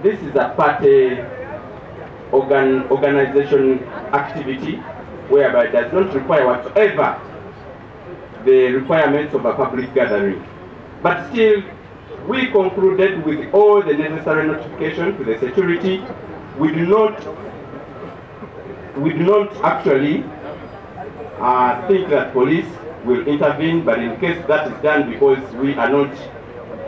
This is a party organization activity whereby it does not require whatsoever the requirements of a public gathering. But still, we concluded with all the necessary notification to the security. We do not actually think that police will intervene, but in case that is done because we are not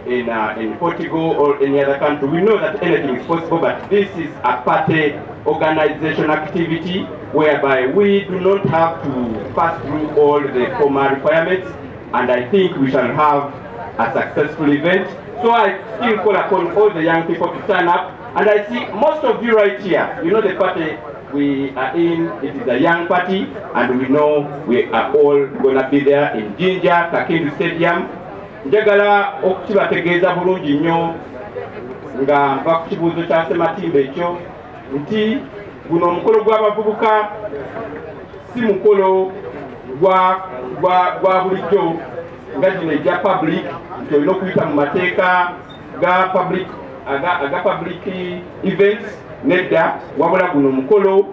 in Portugal or any other country, we know that anything is possible, but this is a party organization activity whereby we do not have to pass through all the formal requirements, and I think we shall have a successful event. So I still call upon all the young people to turn up, and I see most of you right here. You know the party we are in, it is a young party, and we know we are all going to be there in Jinja, Kakindu Stadium. Njagala okukibategeeza bulungi nnyo nga nva ku kibuuzo kya Ssematimba ekyo nti guno omukolo gw'abavubuka si mukolo gwa bulijjo nga gino egya public nti olina okuyita mu mateeka ga public events. Nedda, wabula guno omukolo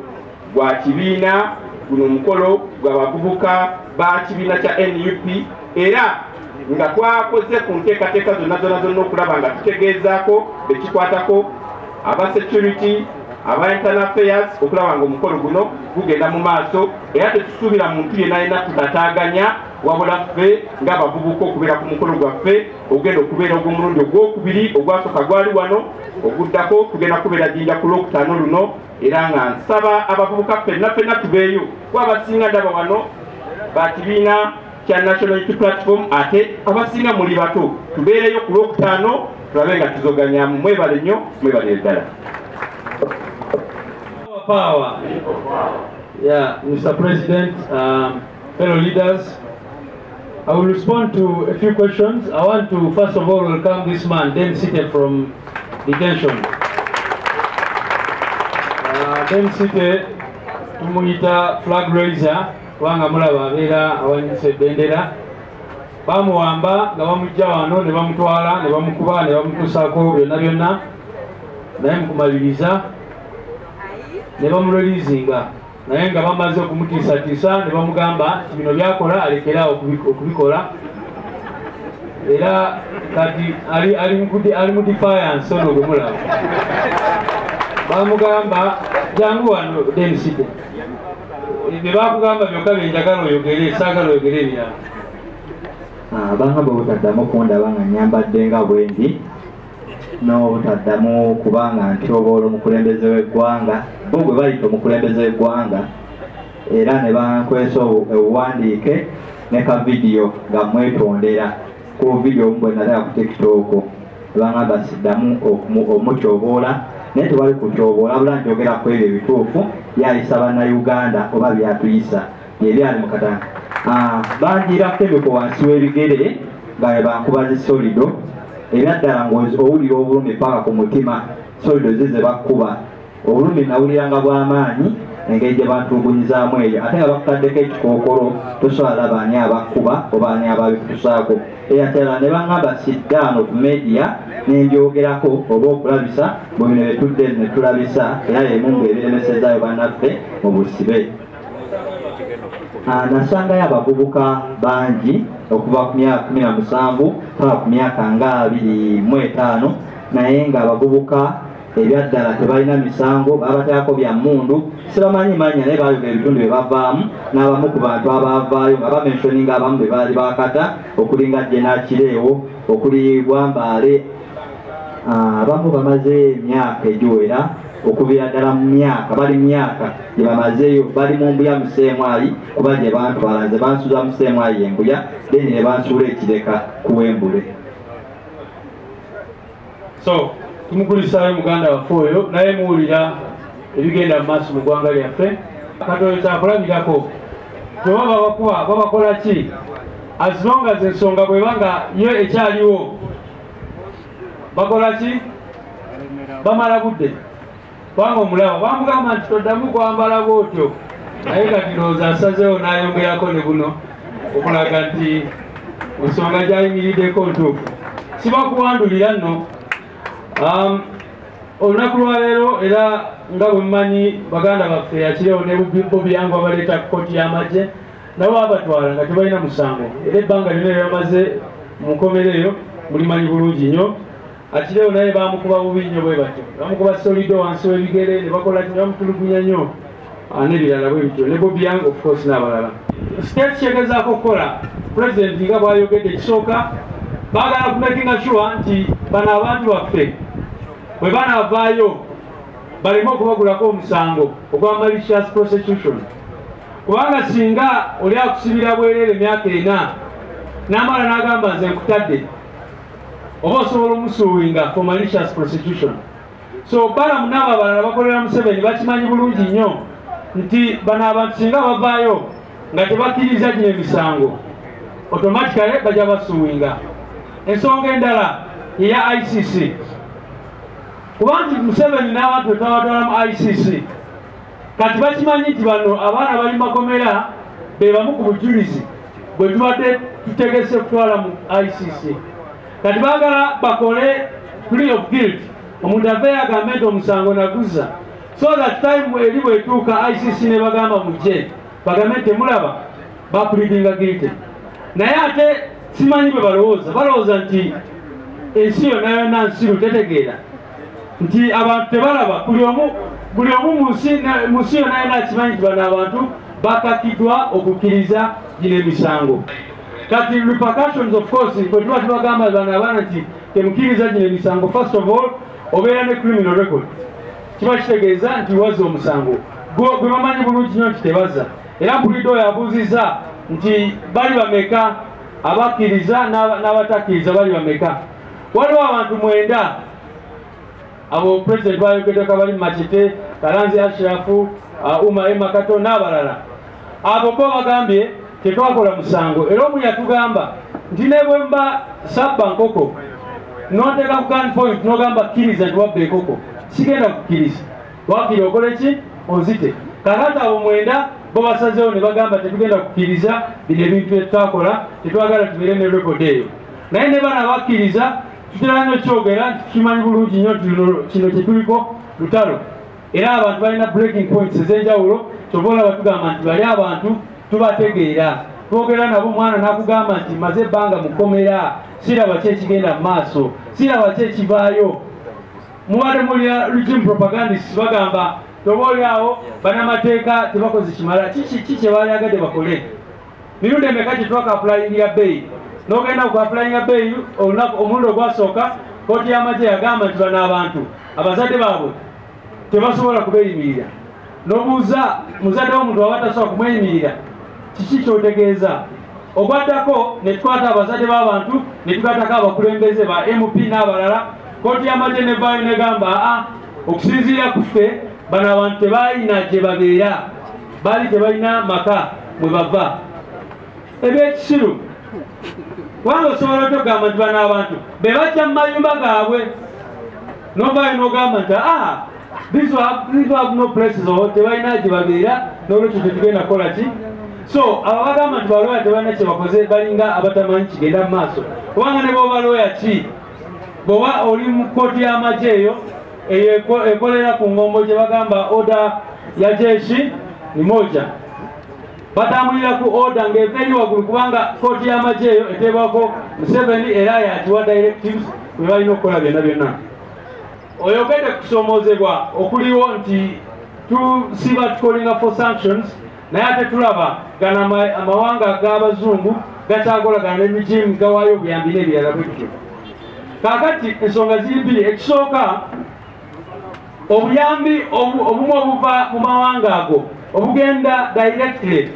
gwa kibiina, guno omukolo gw'abavubuka ba kibiina kya NUP, era nga twakoze ku nteekateeka zonna okulaba nga tutegeezaako bekikwatako aba security, aba internal affairs, okulaba nga omukolo guno gugenda mu maaso, era tetusuubira muntu yenna tutataaganya, wabula ffe ng'abavubuka okubeera ku mukolo gwaffe ogenda okubeera ogw'omulundi ogwokubiri, ogwasooka gwali wano, oguddako tugenda kubeera Jinja ku Lwokutaano luno, era nga nsaba abavubuka ffenna tubeeyo. Kuba abasinga ndaba wano ba kibiina kya National Unity Platform, ate abasinga muli bato, tubeereyo ku Lwokutaano tulabe nga tuzoganyaamu. Mwebale nnyo, mwebale ddala. Power. Yeah, Mr. President, fellow leaders, I will respond to a few questions. I want to first of all welcome this man, then seated from detention. Then seated, tumuyita flag raiser, kubanga mulaba abeera awanise bendera. Bamuwamba nga bamujja wano ne bamutwala ne bamukuba ne bamutusaako byonna naye mukumaliriza ne bamureleasinga, naye nga bamaze okumutiisatiisa ne bamugamba nti bino byakola alekeraawo okubikola, era kati ali mu defiance ono gwe mulaba. Bamugamba jangu wano densite, bye bakugamba byokka byenjagala oyogere, saagala oyogere ebirala. Bangamba obutaddamu okundaba nga nyambadde nga bwendi, n'obutaddamu kubanga ntyoboola omukulembeze w'eggwanga, bo gwe bayita omukulembeze w'eggwanga, era ne bankwesa obuwandiike ne ka vidiyo nga mwetondera ku vidiyo omubwe nalaba ku TikTok. Bangamba siddamu omutyoboola, naye tewali kutyoboola, wabula njogera ku ebyo ebituufu byayisa bannayuganda oba byatuyisa ebyali mu katanga. Banjirako emiko wansi w'ebigere nga bwe bankuba zi solido, era ddala ng'owulira obulumi paka ku mutima, solido ze bakkuba. Obulumi nawuliranga bw'amaanyi engeri gye bantulugunyizaamu eyo, ate nga bakutaddeko ekikookolo tosobola laba ani abakkuba oba ani ababikutusaako. Eyatera ne baŋŋamba siddaano ku media ne mbyogerako oba okulabisa mu bino bye tudde ne tulabisa, era y'emu ng'ebiremesezaayo bannaffe mu busibe. Nasangayo abavubuka bangi okuva ku myaka 17 paka ku myaka nga 25, naye ng'abavubuka ebyaddala tebalina misango, babateekako bya mmundu, sibamanyi manya naye baayogera ebitundu bye bavaamu, n'abamu ku bantu abaavaayo nga bamenshoninga abamu be baali bakata, okulinga Jenakireewo, okuli Bwambaale. Abamu bamaze emyaka egiwera okuviira ddala mu myaka, bali myaka gye bamazeeyo, bali mu mbuya Museemwayi, kuba gye bantwala nze bansuza Museemwayi embuya, then ne bansuula ekireka ku Wembule. So tumukulisaayo muganda waffe oyo, naye muwulira ebigenda mu maaso mu ggwanga lyaffe. Katonda kyakulabirako tebaba bakuba babakola ki, as long as ensonga bwebanga yo ekyaliwo bakola ki, bamala budde. Kubanga omulaba bamugamba nti toddamu kwambala bwotyo, naye kati ndowooza asazeewo n'ayongerako ne buno okulaga nti ensonga gy'ayimiriddeko ntuufu. Sibakuwandulira nno olunaku lwa leero era nga bwe mumanyi baganda baffe yakirewo ne Bobi yangu abaleeta ku kkooti y'amagye nabo abatwala nga tebalina musango era ebbanga lyonna lyebamaze mu nkomereeyo mulimanyi bulungi nnyo. Akirewo naye bamukuba bubi nnyo bwe batyo, bamukuba solido wansi w'ebigere ne bakola ki bamutulugunya nnyo n'ebirala bwe bityo ne Bobi yangu of course n'abalala. State kyegezaako okukola president nga bw'ayogedde ekisooka baagala kumakinga sure nti bano abantu baffe bwe banaavaayo baleme okubagulako omusango ogwa malicious prosecution, kubanga singa oli akusibira bwereere emyaka 4 n'amala n'agamba nze nkutadde oba osobola omusuuwinga for malicious prosecution. So balamu n'abo abalala bakolera Museveni bakimanyi bulungi nnyo nti bano abantu singa bavaayo nga tebakkiriza gino emisango automatically bajja basuuwinga. Ensonga endala eya ICC, kubanti Museveni n'abantu betabatwala mu ICC kati bakimanyi nti bano abaana bali makomera be bamu ku bujulizi bwe tubadde tutegese okutwala mu ICC. Kati baagala bakole plea of guilt, omuntu aveeyo agambe nti omusango naguza, so that time eri bwetuuka ICC ne bagamba mujje bagambe nti temulaba bapleadinga guilty. Naye ate simanyi bwe balowooza nti ensi yonna yonna nsiru tetegeera nti abantu tebalaba, buli omu mu nsi yonna yonna akimanyi nti bano abantu bakakiddwa okukkiriza gino emisango. Kati repercussions of course bwe tuba tubagamba bano abaana nti temukkiriza gino emisango, first of all obeera ne criminal record, kiba kitegeeza nti wazza omusango gwe bamanyi bulungi nnyo nti tebaza. Era mpulidde oyo abuuzizza nti bali bameka abakkiriza n'abatakkiriza bali bameka. Waliwo abantu 9 abo president bayogeddeko bali Machete, Kalanzi Ashrafu, Makato n'abalala. Abo bo bagambye tetwakola musango, era omu yatugamba nti ne bwe mba sabba nkoko n'oteeka ku gunpoint n'ogamba kkiriza nti wabba enkoko sigenda kukkiriza, wakkiri okole ki onzite. Kakati abo 9 bo basazeewo ne bagamba tetugenda kukkiriza bino ebintu bye tutakola, tetwagala tubeere ne rekodi eyo. Naye ne bana bakkiriza tutera nnyo kyogera nti tukimanyi bulungi nnyo nti kino kyetuliko lutalo, era abantu balina breaking points ez'enjawulo. Kyova olaba tugamba nti bali abantu tubategeera, twogera nabo omwana n'akugamba nti maze ebbanga mukomera siraba ki ekigenda mu maaso, siraba ki ekivaayo. Mubadde mulya regime propagandists bagamba toba oli awo bannamateeka tebakoze kimala, ki kye balyagadde bakole. Mirundi emeka kye twakapulayingira bbeeyi, n'ogenda okuapulayinga bbeeyi omulundi ogwasooka kkooti y'amagye yagamba nti bano abantu abazadde baabwe tebasobola kubeeyimirira. N'obuuza muzadde w'omuntu aba tasobola kumweyimirira, kiki kyotegeeza? Ogwaddako ne tukwata abazadde b'abantu ne tukwatako abakulembeze ba MP n'abalala. Kkooti y'amagye nevaayo negamba okusinziira ku ffe bano abantu tebalina gye babeera, baali tebalina maka mwe bava. Ebyekisiru kubanga osobola otogamba nti bano abantu be bajja mu mayumba gaabwe, novaayo n'ogamba nti these have no places, tebalina gye babeera, n'olwekyo tetugenda kukola ki. So abo bagamba nti balooya tebalina kye bakoze balinga abatamanyi kigenda mu maaso, kubanga ne booba looya ki bw'oba oli mu kkooti y'amagye eyo ekolera ku ngombo gye bagamba order ya jeshi ni moja, batambulira ku order ng'eva eri waggulu, kubanga kkooti y'amagye eyo eteebwako Museveni era yakiwa directives bwe balina okukola byonna byonna. Oyogedde kusomoozebwa okuliwo nti tusiba tukolinga for sanctions, naye ate tulaba gana amawanga g'abazungu gakyakolagana ne regime gawaayo obuyambi n'ebirala bwe bityo. Kaakati ensonga ziri 2. Ekisooka obuyambi obumu obuva mu mawanga ago obugenda directly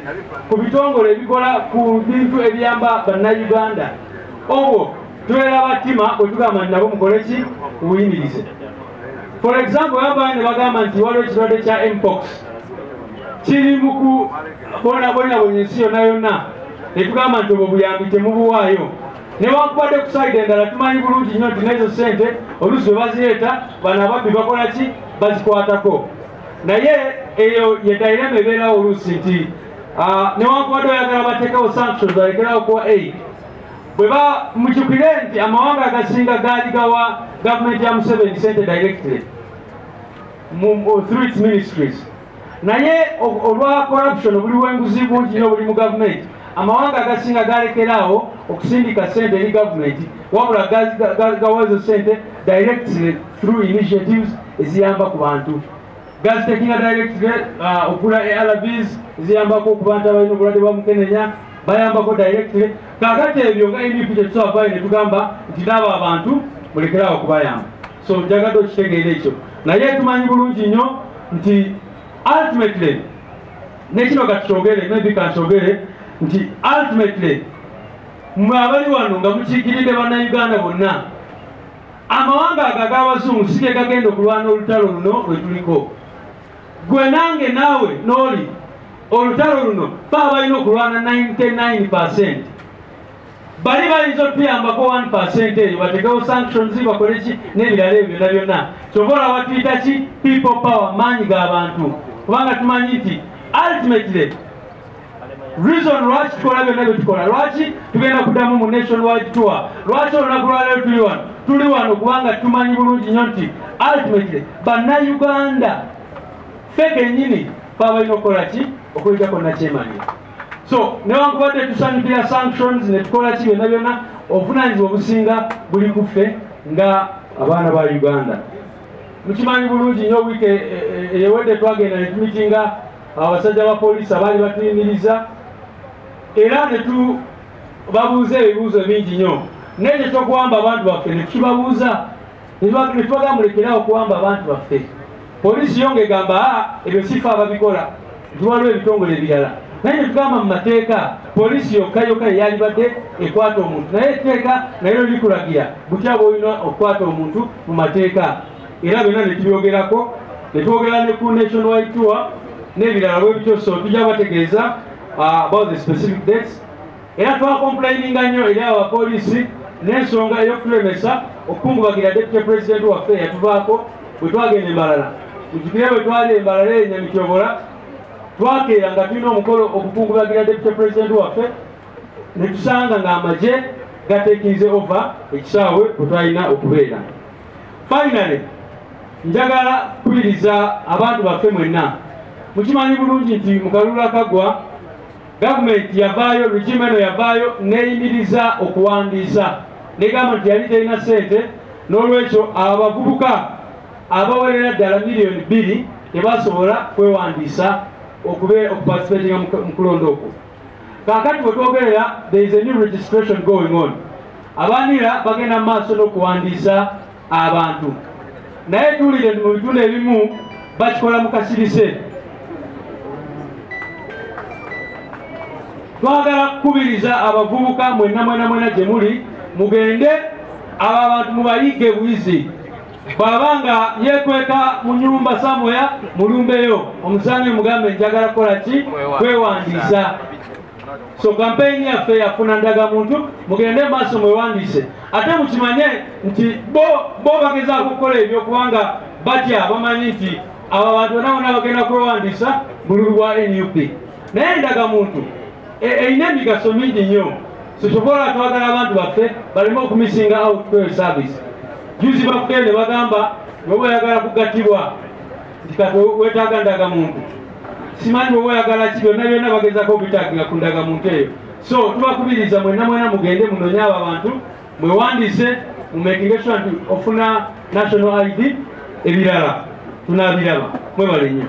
ku bitongole ebikola ku bintu ebiyamba bannayuganda, obwo tubeera abatima bwe tugamba nti nabo mukole ki buyimirize. For example babaye ne bagamba nti waliwo ekirwadde kya mpox kiri mu kubonabonyabonya ensi yonna yonna, ne tugamba nti obwo buyambi temubuwaayo. Newankubadde ku sayidi endala tumanyi bulungi nnyo nti n'ezo ssente oluusi bwe bazireeta bano ababbi bakola ki bazikwatako. Naye eyo yedayiremu ebeerawo oluusi nti newankubadde oyagala bateekawo sanctions balekerawo kuwa aid, bwe mujjukire nti amawanga agasinga gaali government ya Museveni sente directly through its ministries. Naye olwa corruption obuliwo enguzi bungi nnyo buli mu government, amawanga agasinga galekeraawo okusindika sente eri government, wabula gawa ezo sente directly through initiatives eziyamba ku bantu. Gazitekinga directly okula ARVs eziyambako ku bantu abalina obulwadde bwa mukenenya, bayambako directly. Kakati ebyo nga NDP tetusavayo ne tugamba nti n'abo abantu mulekeraawo okubayamba. So njagadde okitegeera ekyo. Naye tumanyi bulungi nnyo nti ultimately, nekino katukyogere, maybe kankyogere, nti ultimately, mwe abali wano nga mukiikiridde bannayuganda bonna, amawanga ago ag'abazungu si ge gagenda okulwana olutalo luno lwe tuliko. Gwe nange naawe n'oli olutalo luno fe abalina okulwana 99%. Bali bayinza otuyambako 1% eyo bategewo sanctions bakole ki n'ebirala ebyo byonna byonna. Kyova olaba tuyita ki people power, maanyi g'abantu. Kubanga tumanyi nti ultimately reason lwaki tukola byonna bye tukola, lwaki tugenda kuddamu mu nationwide tour, lwaki olunaku lwaleero tuli wano kubanga tumanyi bulungi nnyo nti ultimately bannayuganda ffe kennyini fe abalina okukola ki okuyitako nakyemalira. So newankubadde tusanyukira sanctions ne tukola ki byonna byonna, obuvunaanyizibwa obusinga buli ku ffe nga abaana ba Uganda. Mukimanyi bulungi nnyo wiiki eyewedde twagenda ne tumitinga abasajja ba poliisi abaali batuyimiriza era ne tubabuuza ebibuuzo bingi nnyo. Naye kye twakuwamba abantu baffe ne tukibabuuza ne tubagamba mulekeraawo okuwamba abantu baffe. Poliisi yo ng'egamba ebyo sifa ababikola, nti waliwo ebitongole ebirala. Naye ne tugamba mu mateeka poliisi yokka yeyalibadde ekwata omuntu, naye etteeka naye likulagira butya bw'olina okukwata omuntu mu mateeka. Era byonna ne tubyogerako, ne twogera ne ku nationwide tour n'ebirala bwebityo. So tujja bategeeza about the specific dates. Era twakomplaininga nnyo eri abapoliisi n'ensonga ey'okutulemesa okukungubagira deputy president waffe eyatuvaako bwe twagenda Embalala. Mujjukire bwe twali Embalala Nyamityobola, twakeera nga tulina omukolo okukungubagira deputy president waffe, ne tusanga ng'amagye gatekinze over ekisaawe bwe twalina okubeera. Finally, njagala kubiriza abantu baffe mwenna, mukimanyi bulungi nti mu kalulu akagwa gavumenti yavaayo, regime eno yavaayo neyimiriza okuwandiisa, negamba nti yali terina sente, n'olwekyo abavubuka abawerera ddala miliyoni 2 tebasobola kwewandiisa okuparticipatinga mu kulonda okwo. Kaakati bwe twogerera, there is a new registration going on. Abaanira bagenda mu maaso n'okuwandiisa abantu, naye tuwulire mu bitundu ebimu bakikola mu kasirise. Twagala kukubiriza abavubuka mwenna gye muli, mugende abo abantu mubayige bwizi. Bw'aba nga yeekweka mu nnyumba somewhere, mulumbeyo omusange mugambe njagala kukola ki, kwewandiisa. So kampeyini yaffe yafuna ndagamuntu, mugende maaso mwewandiise. Ate mukimanye nti bo bagezaako okukola ebyo kubanga batya bamanyi nti abo abantu bonna bagenda kwewandiisa bululu bwa NUP. Naye ndagamuntu eyina emigaso mingi nnyo. So kyova twagala abantu baffe baleme okumisinga out for service. Juzi bafudde ne bagamba bw'oba oyagala kugattibwa nti kati weetaaga ndagamuntu. Simanyi bw'oba oyagala ki, byonna byonna bagezaako okubitaagira ku ndagamuntu eyo. So tubakubiriza mwenna mugende munoonye abo abantu, mwewandiise, mumekinge sure nti ofuna national ID, ebirala tunaabiraba. Mwebale nnyo.